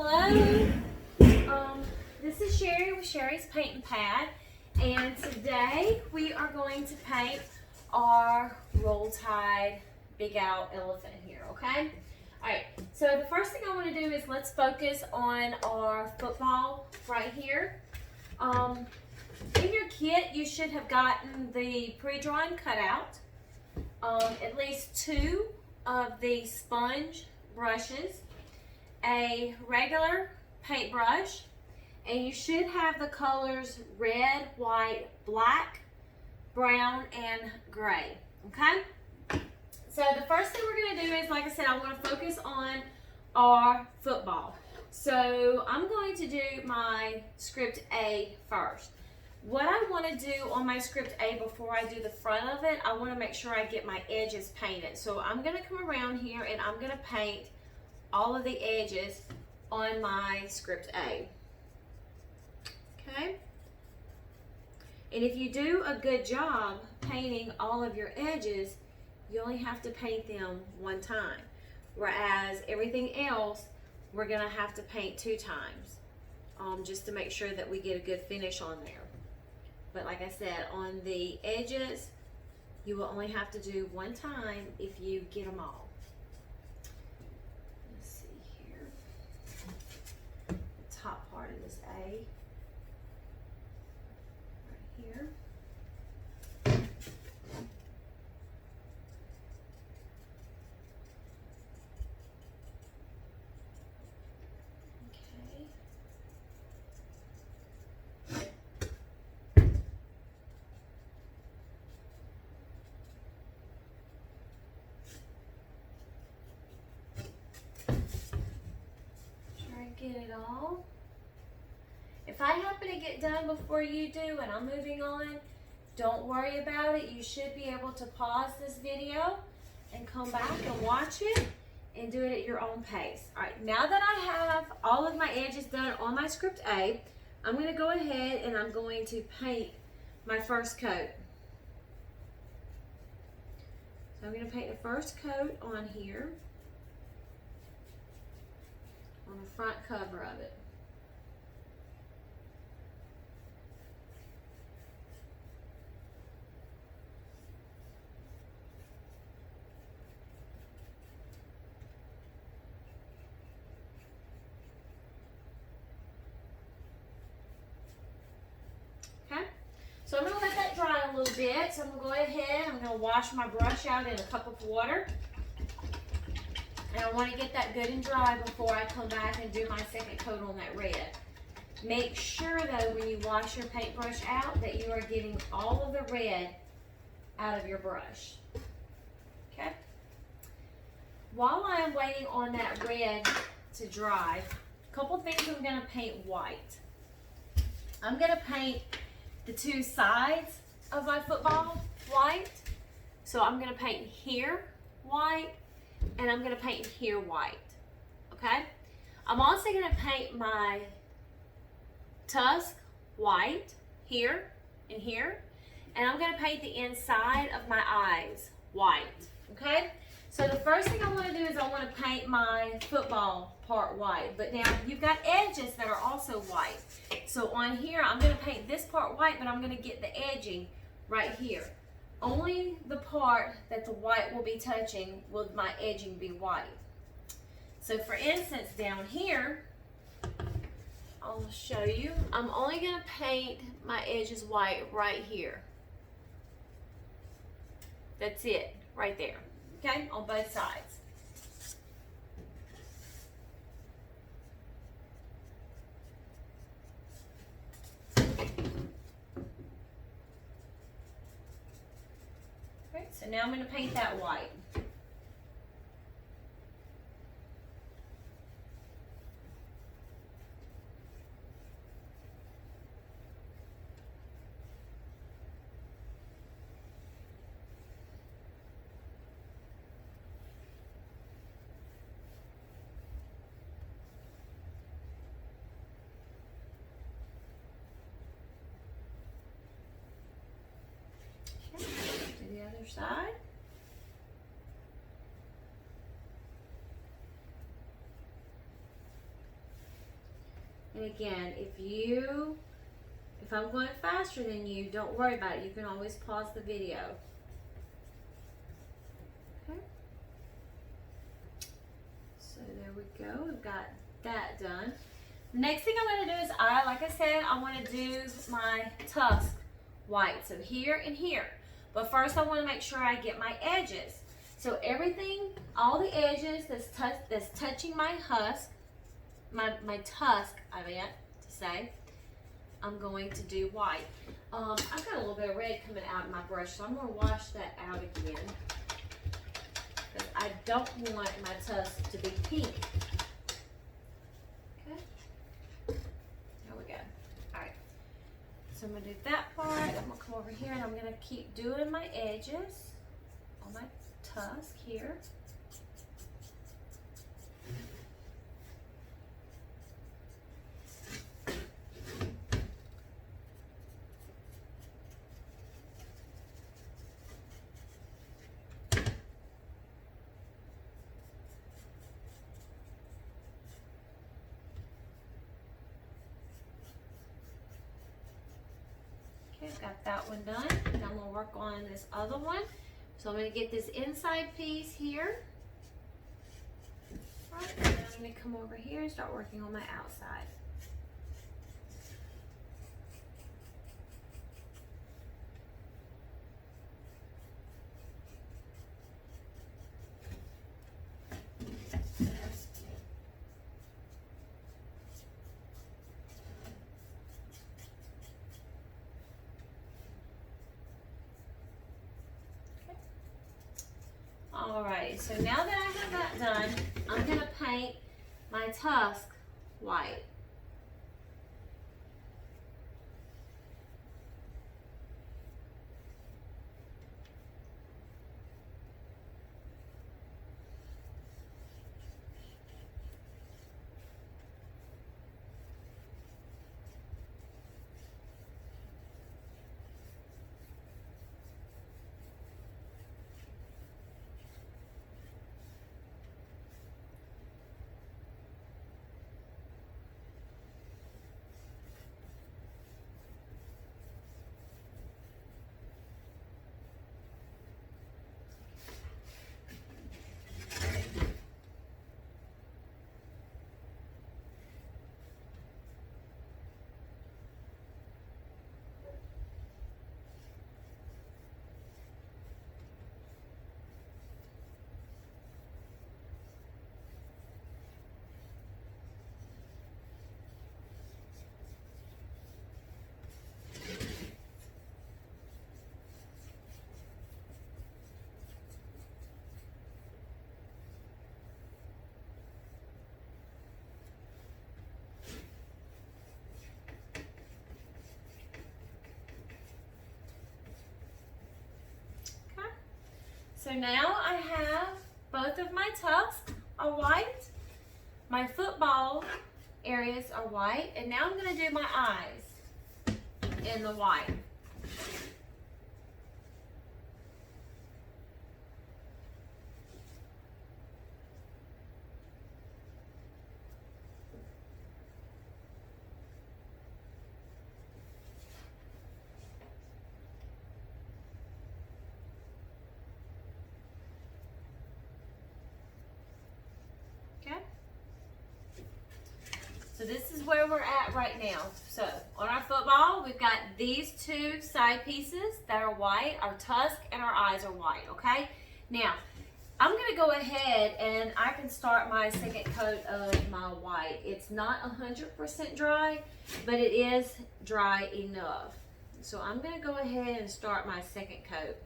Hello, this is Sherry with Sherry's Paint and Pad, and today we are going to paint our Roll Tide Big Owl elephant here, okay? Alright, so the first thing I want to do is let's focus on our football right here. In your kit, you should have gotten the pre-drawn cutout, at least 2 of the sponge brushes, a regular paintbrush, and you should have the colors red, white, black, brown, and gray, okay? So the first thing we're going to do is, like I said, I want to focus on our football. So I'm going to do my script A first. What I want to do on my script A before I do the front of it, I want to make sure I get my edges painted. So I'm going to come around here and I'm going to paint all of the edges on my script A. Okay? And if you do a good job painting all of your edges, you only have to paint them one time. Whereas everything else, we're gonna have to paint 2 times, just to make sure that we get a good finish on there. But like I said, on the edges, you will only have to do 1 time if you get them all. Top part of this A right here. Okay. Try and get it all. If I happen to get done before you do and I'm moving on, don't worry about it. You should be able to pause this video and come back and watch it and do it at your own pace. All right, now that I have all of my edges done on my script A, I'm going to go ahead and I'm going to paint my first coat. So I'm going to paint the first coat on here, on the front cover of it. So I'm going to let that dry a little bit. So I'm going to go ahead, I'm going to wash my brush out in a cup of water. And I want to get that good and dry before I come back and do my second coat on that red. Make sure though, when you wash your paintbrush out, that you are getting all of the red out of your brush. Okay? While I'm waiting on that red to dry, a couple things I'm going to paint white. I'm going to paint the 2 sides of my football white. So I'm going to paint here white and I'm going to paint here white. Okay? I'm also going to paint my tusk white here and here. And I'm going to paint the inside of my eyes white. Okay? So the first thing I want to do is I want to paint my football part white. But now you've got edges that are also white. So on here, I'm going to paint this part white, but I'm going to get the edging right here. Only the part that the white will be touching will my edging be white. So for instance, down here, I'll show you. I'm only going to paint my edges white right here. That's it, right there. Okay, on both sides. Okay, so now I'm going to paint that white. Okay, do the other side. And again, if I'm going faster than you, don't worry about it. You can always pause the video. Okay. So there we go. We've got that done. The next thing I'm going to do is like I said, I want to do my tusk white. So here and here. But first I want to make sure I get my edges. So everything, all the edges that's touching my husk, my tusk, I meant to say, I'm going to do white. I've got a little bit of red coming out of my brush, so I'm going to wash that out again. Because I don't want my tusk to be pink. Okay. There we go. Alright. So I'm going to do that part. I'm going to come over here and I'm going to keep doing my edges on my tusk here. Okay, I've got that one done. Now I'm going to work on this other one. So I'm going to get this inside piece here. All right, and then I'm going to come over here and start working on my outside. Alright, so now that I have that done, I'm going to paint my tusk white. So now I have both of my tusks are white, my football areas are white, and now I'm going to do my eyes in the white. So this is where we're at right now. So on our football, we've got these two side pieces that are white, our tusk and our eyes are white, okay? Now, I'm gonna go ahead and I can start my second coat of my white. It's not 100% dry, but it is dry enough. So I'm gonna go ahead and start my second coat.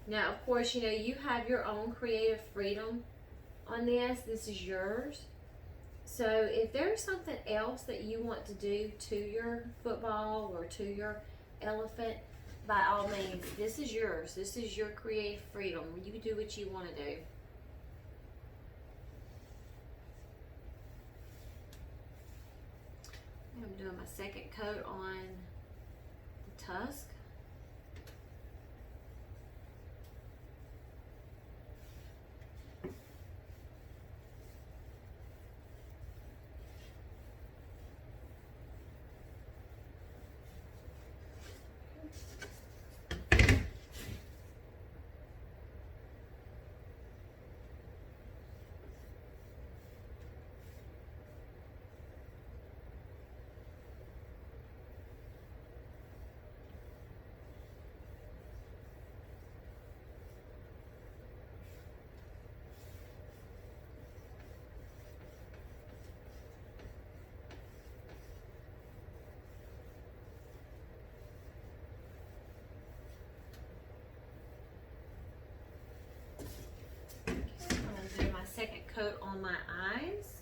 Now, of course, you know, you have your own creative freedom on this. This is yours. So if there's something else that you want to do to your football or to your elephant, by all means, this is yours. This is your creative freedom. You can do what you want to do. I'm doing my second coat on the tusk. Second coat on my eyes.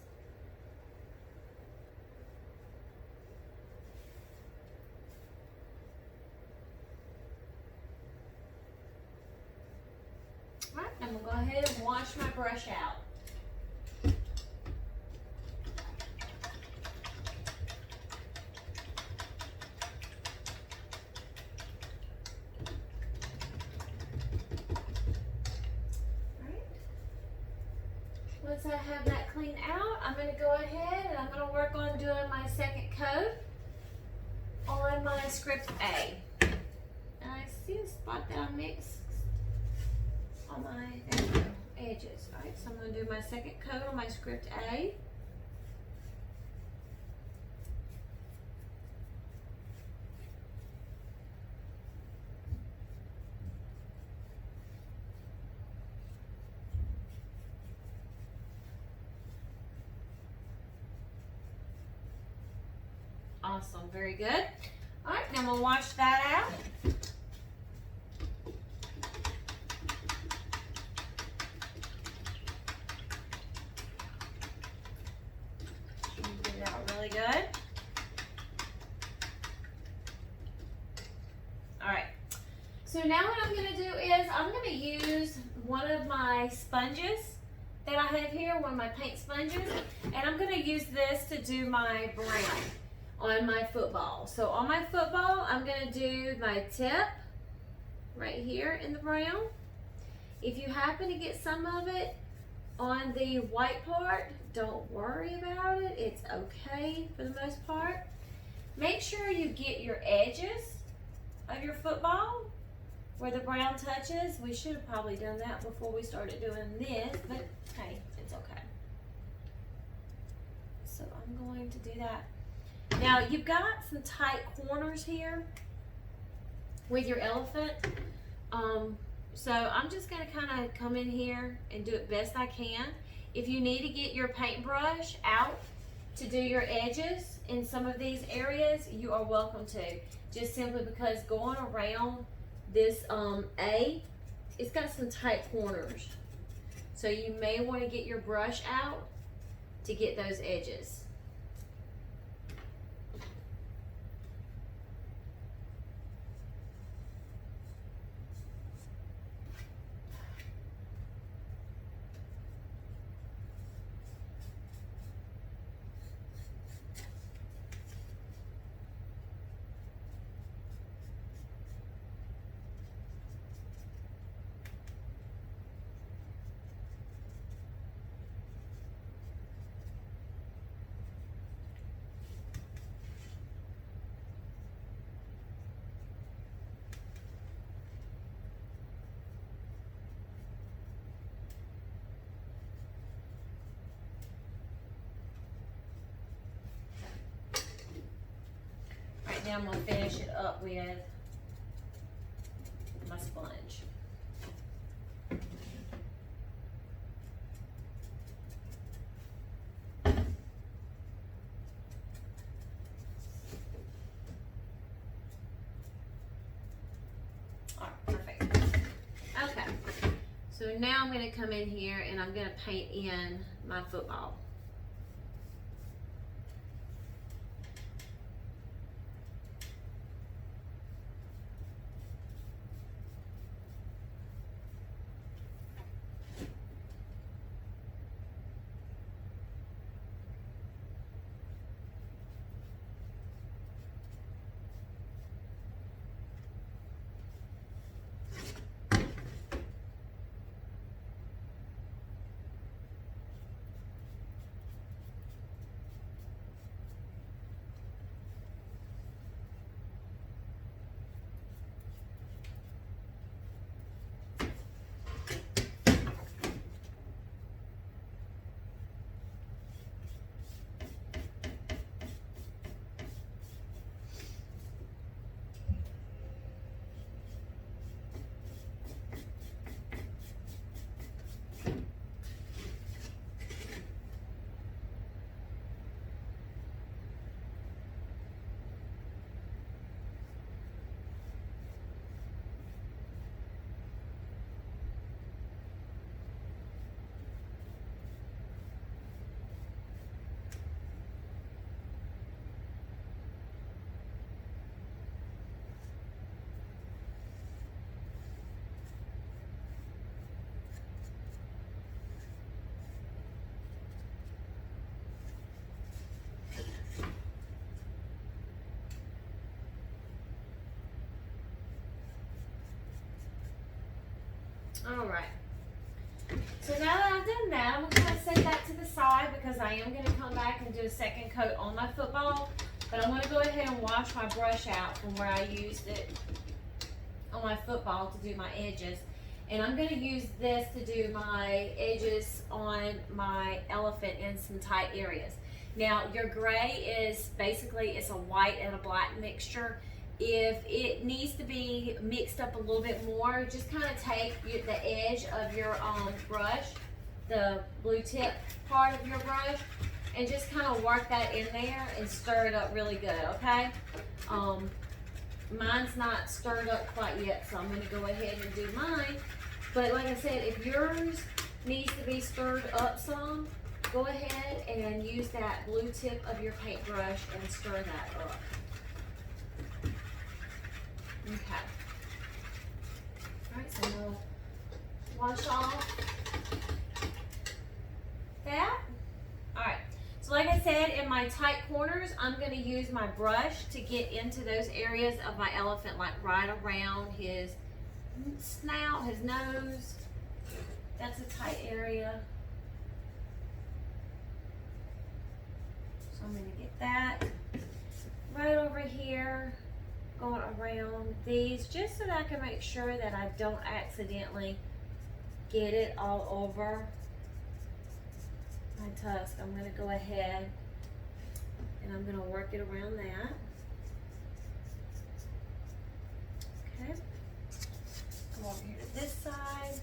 All right, I'm gonna go ahead and wash my brush out. Once I have that cleaned out, I'm going to go ahead and I'm going to work on doing my second coat on my script A. And I see a spot that I mixed on my edges. Alright, so I'm going to do my second coat on my script A. Awesome, very good. All right, now we'll wash that out. Get it out really good. All right, so now what I'm gonna do is I'm gonna use one of my sponges that I have here, one of my paint sponges, and I'm gonna use this to do my brown on my football. So on my football, I'm gonna do my tip right here in the brown. If you happen to get some of it on the white part, don't worry about it. It's okay for the most part. Make sure you get your edges of your football where the brown touches. We should have probably done that before we started doing this, but hey, it's okay. So I'm going to do that. Now you've got some tight corners here with your elephant. So I'm just gonna kind of come in here and do it best I can. If you need to get your paintbrush out to do your edges in some of these areas, you are welcome to. Just simply because going around this A, it's got some tight corners. So you may want to get your brush out to get those edges. Now I'm going to finish it up with my sponge. Alright, perfect. Okay, so now I'm going to come in here and I'm going to paint in my football. All right. So now that I've done that, I'm going to set that to the side because I am going to come back and do a second coat on my football. But I'm going to go ahead and wash my brush out from where I used it on my football to do my edges. And I'm going to use this to do my edges on my elephant in some tight areas. Now your gray is basically, it's a white and a black mixture. If it needs to be mixed up a little bit more, just kind of take the edge of your brush, the blue tip part of your brush, and just kind of work that in there and stir it up really good, okay? Mine's not stirred up quite yet, so I'm going to go ahead and do mine. But like I said, if yours needs to be stirred up some, go ahead and use that blue tip of your paintbrush and stir that up. Okay. Alright, so we'll wash off that. Alright, so like I said, in my tight corners, I'm going to use my brush to get into those areas of my elephant, like right around his snout, his nose. That's a tight area. So I'm going to get that right over here, going around these, just so that I can make sure that I don't accidentally get it all over my tusk. I'm going to go ahead and I'm going to work it around that. Okay. Come over here to this side.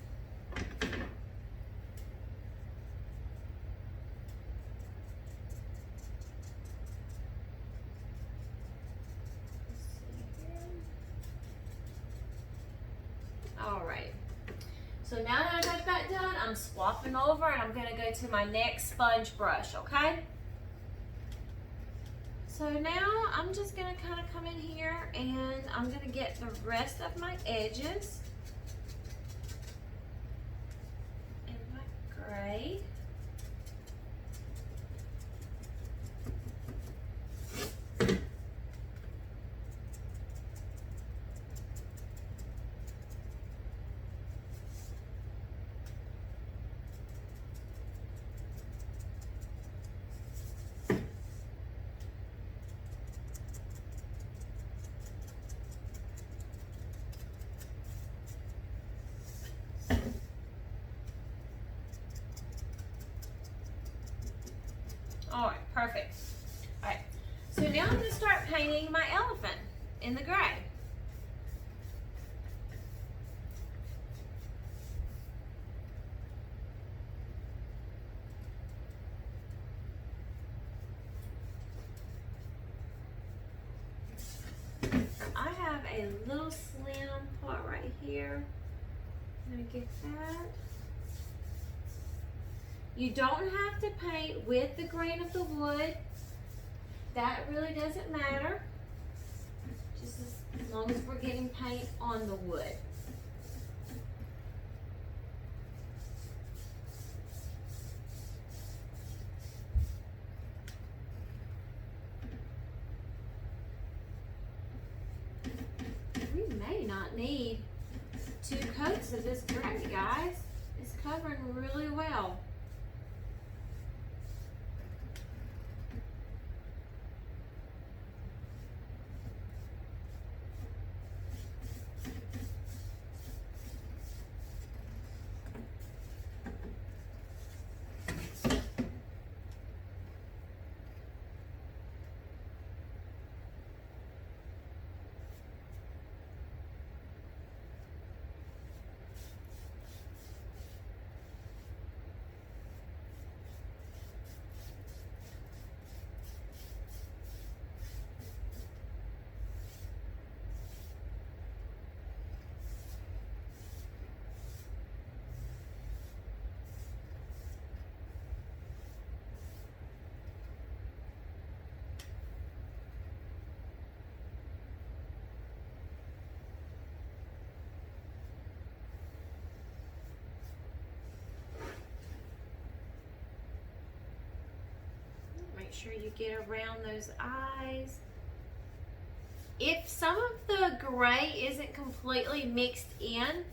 Alright, so now that I got that done, I'm swapping over and I'm going to go to my next sponge brush, okay? So now I'm just going to kind of come in here and I'm going to get the rest of my edges in my gray. Alright, perfect. Alright, so now I'm going to start painting my elephant in the gray. I have a little slim part right here. I'm going to get that. You don't have to paint with the grain of the wood. That really doesn't matter. Just as long as we're getting paint on the wood. We may not need 2 coats of this gray, guys. It's covering really well. Make sure you get around those eyes. If some of the gray isn't completely mixed in,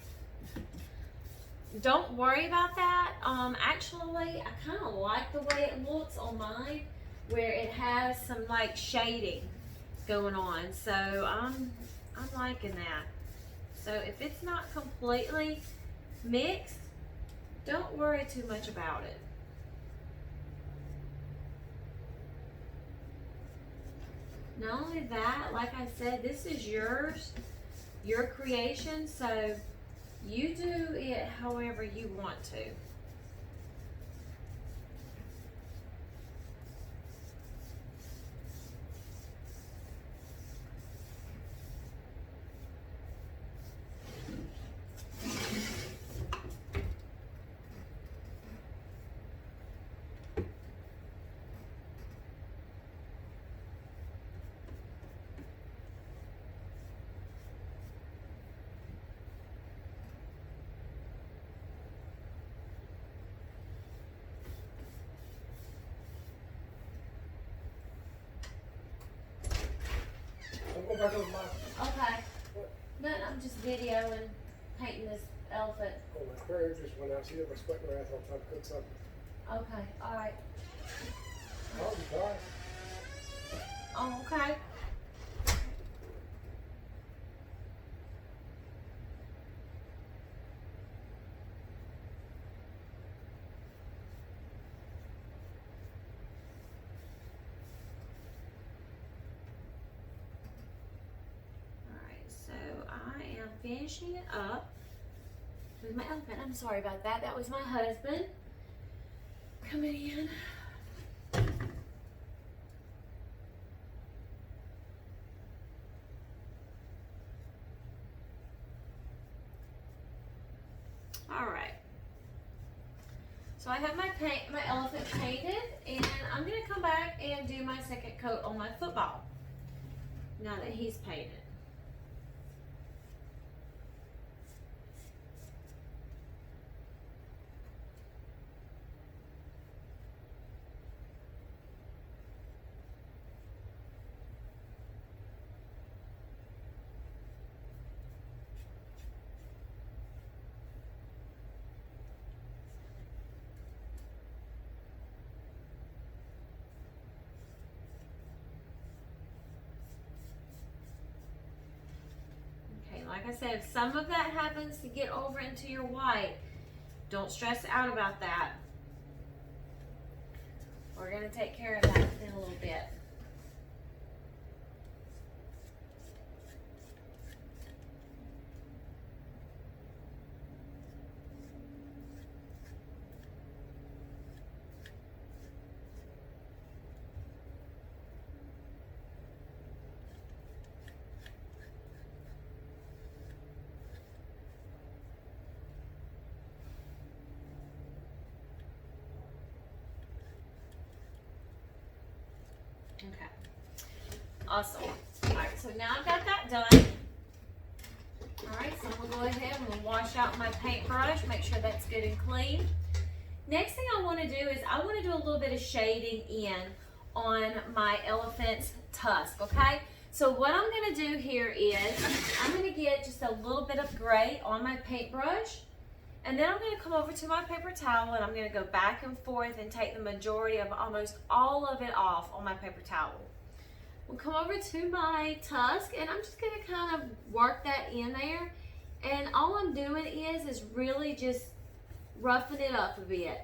don't worry about that. Actually, I kind of like the way it looks on mine, where it has some like shading going on. So I'm liking that. So if it's not completely mixed, don't worry too much about it. Not only that, like I said, this is yours, your creation, so you do it however you want to. Don't go back over my. Okay. No, I'm just videoing, painting this elephant. Oh, my prayer just went out. See if I split my ass. I'll try to cook something. Okay, alright. Oh, you got it. Oh, okay. Alright, so I am finishing it up with my elephant. I'm sorry about that. That was my husband coming in. Alright. So I have my elephant painted, and I'm going to come back and do my second coat on my football now that he's painted. Like I said, if some of that happens to get over into your white, don't stress out about that. We're going to take care of that in a little bit. Okay. Awesome. Alright, so now I've got that done. Alright, so I'm going to go ahead and wash out my paintbrush, make sure that's good and clean. Next thing I want to do is I want to do a little bit of shading in on my elephant's tusk, okay? So what I'm going to do here is I'm going to get just a little bit of gray on my paintbrush. And then I'm going to come over to my paper towel and I'm going to go back and forth and take the majority of almost all of it off on my paper towel. We'll come over to my tusk and I'm just going to kind of work that in there. And all I'm doing is really just roughing it up a bit.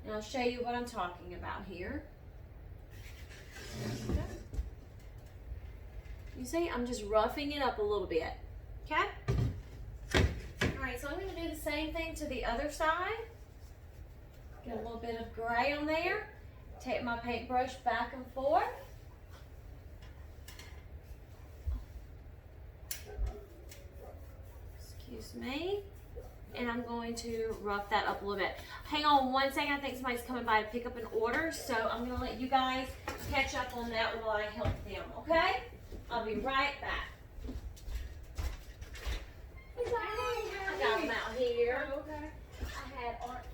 And I'll show you what I'm talking about here. You see, I'm just roughing it up a little bit. Okay? Alright, so I'm going to do the same thing to the other side. Get a little bit of gray on there. Take my paintbrush back and forth. Excuse me. And I'm going to rough that up a little bit. Hang on one second. I think somebody's coming by to pick up an order. So I'm going to let you guys catch up on that while I help them. Okay? I'll be right back. I got them out here. Okay. I had art.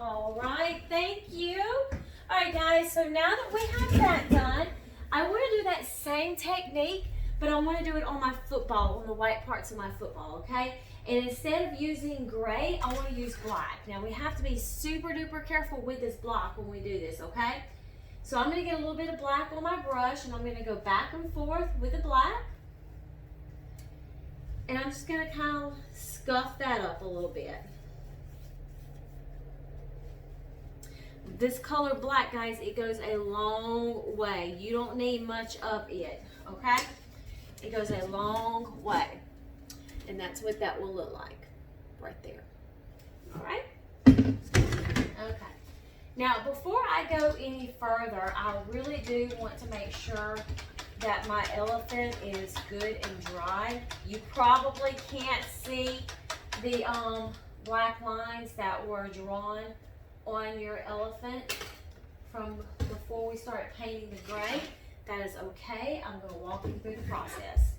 All right, thank you. All right, guys, so now that we have that done, I want to do that same technique, but I want to do it on my football, on the white parts of my football, okay? And instead of using gray, I want to use black. Now, we have to be super duper careful with this block when we do this, okay? So I'm going to get a little bit of black on my brush, and I'm going to go back and forth with the black. And I'm just going to kind of scuff that up a little bit. This color black, guys, it goes a long way. You don't need much of it, okay? It goes a long way. And that's what that will look like right there. All right? Okay. Now, before I go any further, I really do want to make sure that my elephant is good and dry. You probably can't see the black lines that were drawn on your elephant from before we start painting the gray. That is okay. I'm going to walk you through the process.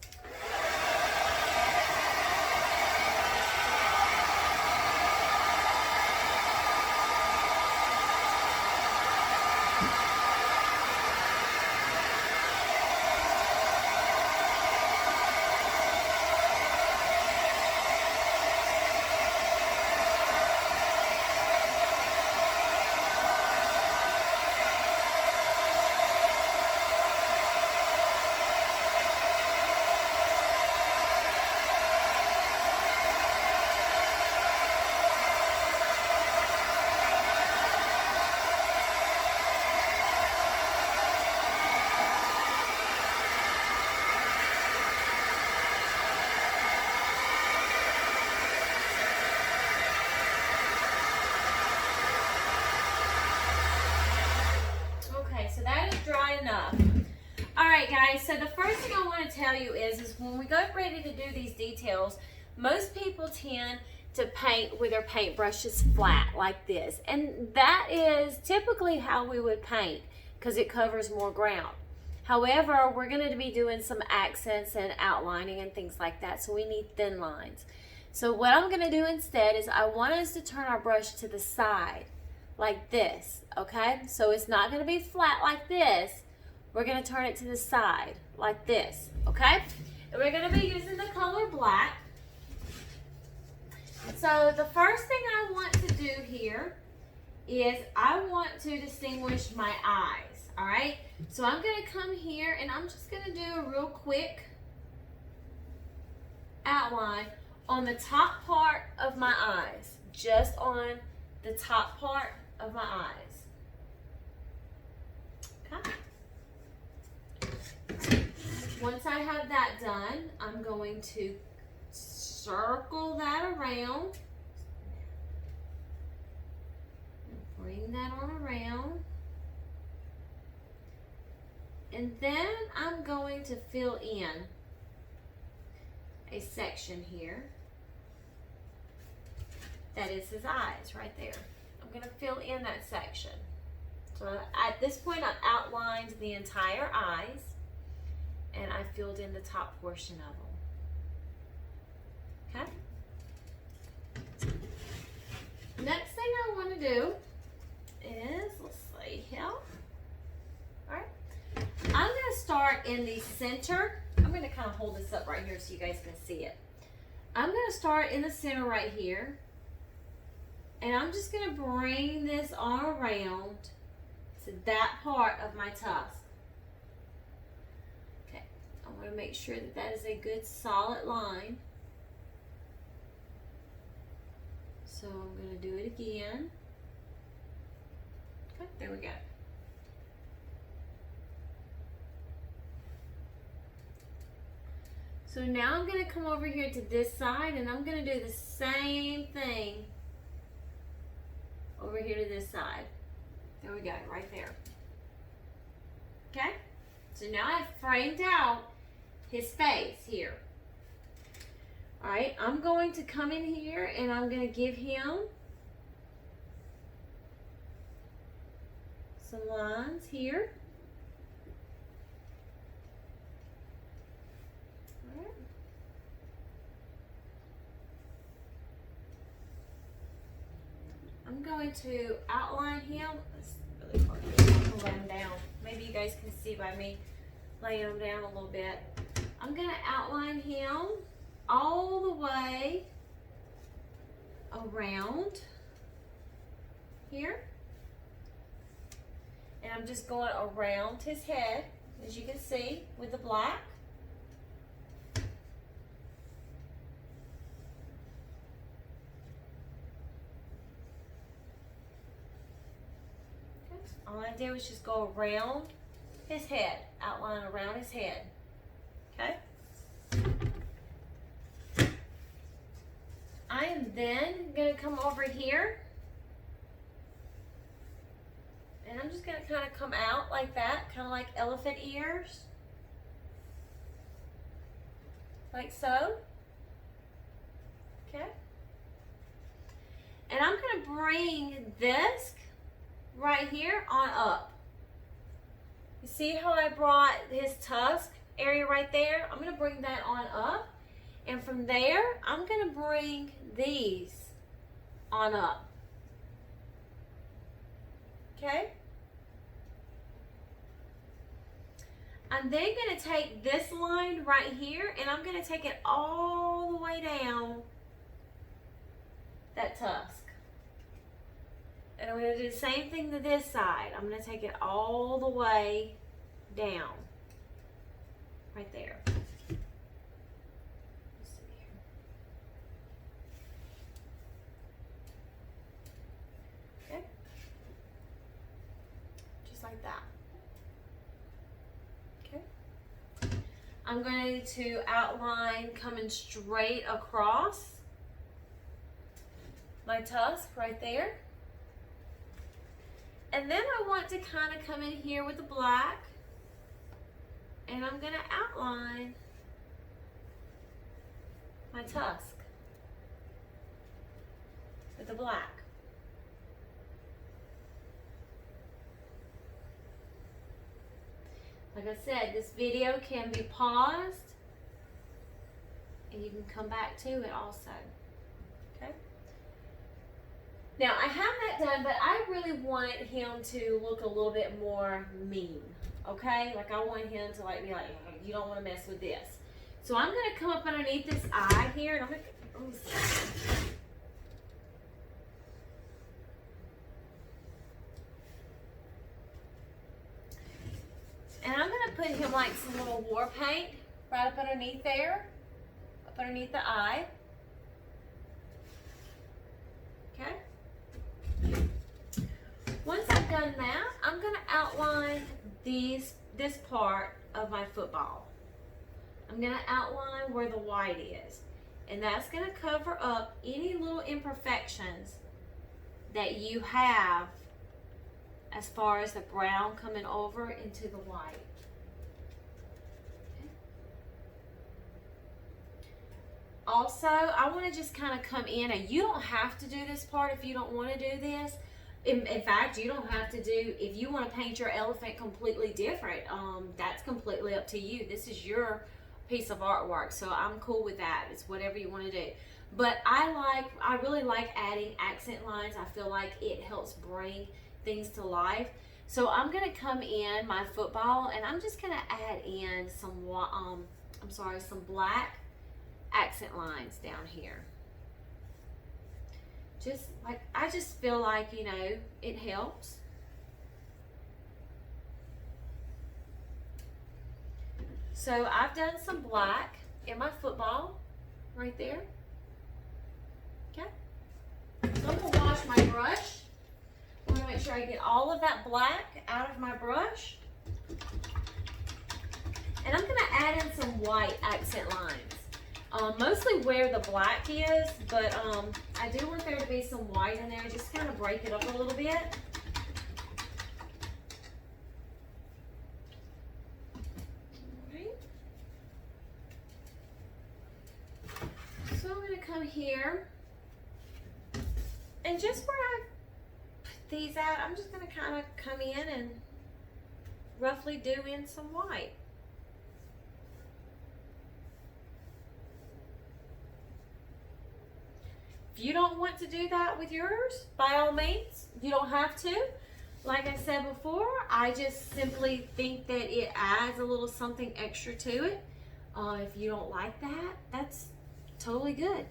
So that is dry enough. All right, guys, so the first thing I want to tell you is when we go ready to do these details, most people tend to paint with their paintbrushes flat like this. And that is typically how we would paint because it covers more ground. However, we're going to be doing some accents and outlining and things like that, so we need thin lines. So what I'm going to do instead is I want us to turn our brush to the side like this, okay? So it's not going to be flat like this. We're going to turn it to the side like this, okay? And we're going to be using the color black. So the first thing I want to do here is I want to distinguish my eyes, all right? So I'm going to come here and I'm just going to do a real quick outline on the top part of my eyes, just on the top part of my eyes. Okay. Once I have that done, I'm going to circle that around. Bring that on around. And then I'm going to fill in a section here. That is his eyes right there. I'm going to fill in that section. So at this point, I've outlined the entire eyes and I filled in the top portion of them. Okay? Next thing I want to do is, let's see here. All right. I'm going to start in the center. I'm going to kind of hold this up right here so you guys can see it. I'm going to start in the center right here. And I'm just going to bring this on around to that part of my tusk. Okay, I want to make sure that that is a good solid line. So I'm going to do it again. Okay, there we go. So now I'm going to come over here to this side and I'm going to do the same thing over here to this side. There we go, right there. Okay? So now I've framed out his face here. Alright, I'm going to come in here and I'm going to give him some lines here. Alright. I'm I'm going to outline him. It's really hard to lay him down. Maybe you guys can see by me laying him down a little bit. I'm going to outline him all the way around here. And I'm just going around his head, as you can see, with the black. All I did was just go around his head, outline around his head, okay? I am then gonna come over here, and I'm just gonna kind of come out like that, kind of like elephant ears, like so, okay? And I'm gonna bring this right here on up. You see how I brought his tusk area right there? I'm going to bring that on up, and from there I'm going to bring these on up. Okay? I'm then going to take this line right here, and I'm going to take it all the way down that tusk. And I'm going to do the same thing to this side. I'm going to take it all the way down. Right there. Let's see here. Okay. Just like that. Okay. I'm going to outline coming straight across my tusk right there. And then I want to kind of come in here with the black, and I'm going to outline my tusk with the black. Like I said, this video can be paused, and you can come back to it also. Okay? Now, I have that done, but I really want him to look a little bit more mean, okay? Like, I want him to, like, be like, you don't want to mess with this. So, I'm going to come up underneath this eye here, and I'm going to, let me see. And I'm going to put him, like, some little war paint right up underneath there, up underneath the eye. Okay? Once I've done that, I'm going to outline this part of my football. I'm going to outline where the white is. And that's going to cover up any little imperfections that you have as far as the brown coming over into the white. Okay. Also, I want to just kind of come in, and you don't have to do this part if you don't want to do this. In fact, you don't have to do, if you want to paint your elephant completely different, that's completely up to you. This is your piece of artwork, so I'm cool with that. It's whatever you want to do. But I really like adding accent lines. I feel like it helps bring things to life. So I'm going to come in my football, and I'm just going to add in some, some black accent lines down here. Just like, I just feel like, you know, it helps. So I've done some black in my football right there. Okay. So I'm going to wash my brush. I'm going to make sure I get all of that black out of my brush. And I'm going to add in some white accent lines. Mostly where the black is, but I do want there to be some white in there, just kind of break it up a little bit. Alright. So I'm going to come here, and just where I put these out, I'm just going to kind of come in and roughly do in some white. If you don't want to do that with yours, by all means, you don't have to. Like I said before, I just simply think that it adds a little something extra to it. If you don't like that, that's totally good.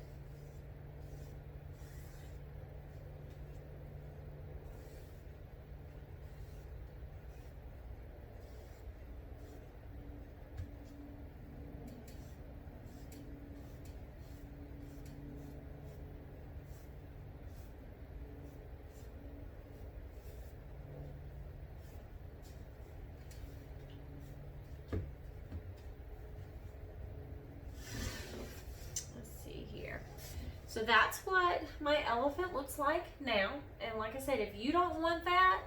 So that's what my elephant looks like now. And like I said, if you don't want that,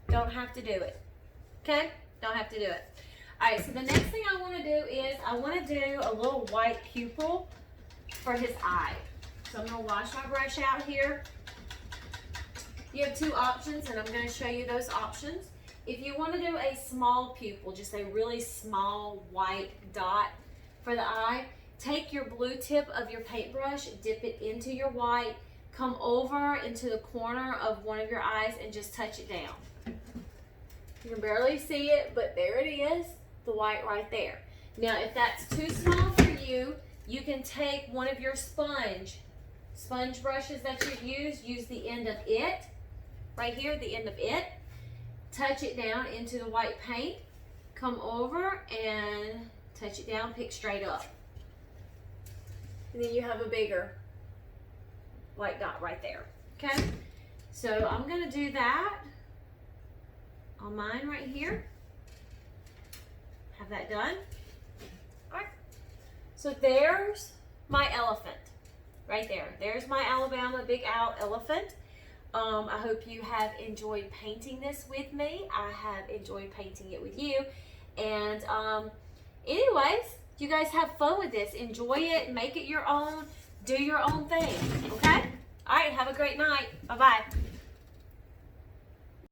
don't have to do it. Okay? Don't have to do it. Alright, so the next thing I want to do is I want to do a little white pupil for his eye. So I'm going to wash my brush out here. You have two options, and I'm going to show you those options. If you want to do a small pupil, just a really small white dot for the eye, take your blue tip of your paintbrush, dip it into your white, come over into the corner of one of your eyes and just touch it down. You can barely see it, but there it is, the white right there. Now, if that's too small for you, you can take one of your sponge brushes that you've use the end of it, right here, the end of it, touch it down into the white paint, come over and touch it down, pick straight up. And then you have a bigger white dot right there, okay? So I'm gonna do that on mine right here. Have that done. All right. So there's my elephant right there. There's my Alabama Big Al elephant. I hope you have enjoyed painting this with me. I have enjoyed painting it with you. And anyways, you guys have fun with this. Enjoy it. Make it your own. Do your own thing. Okay? All right. Have a great night. Bye-bye.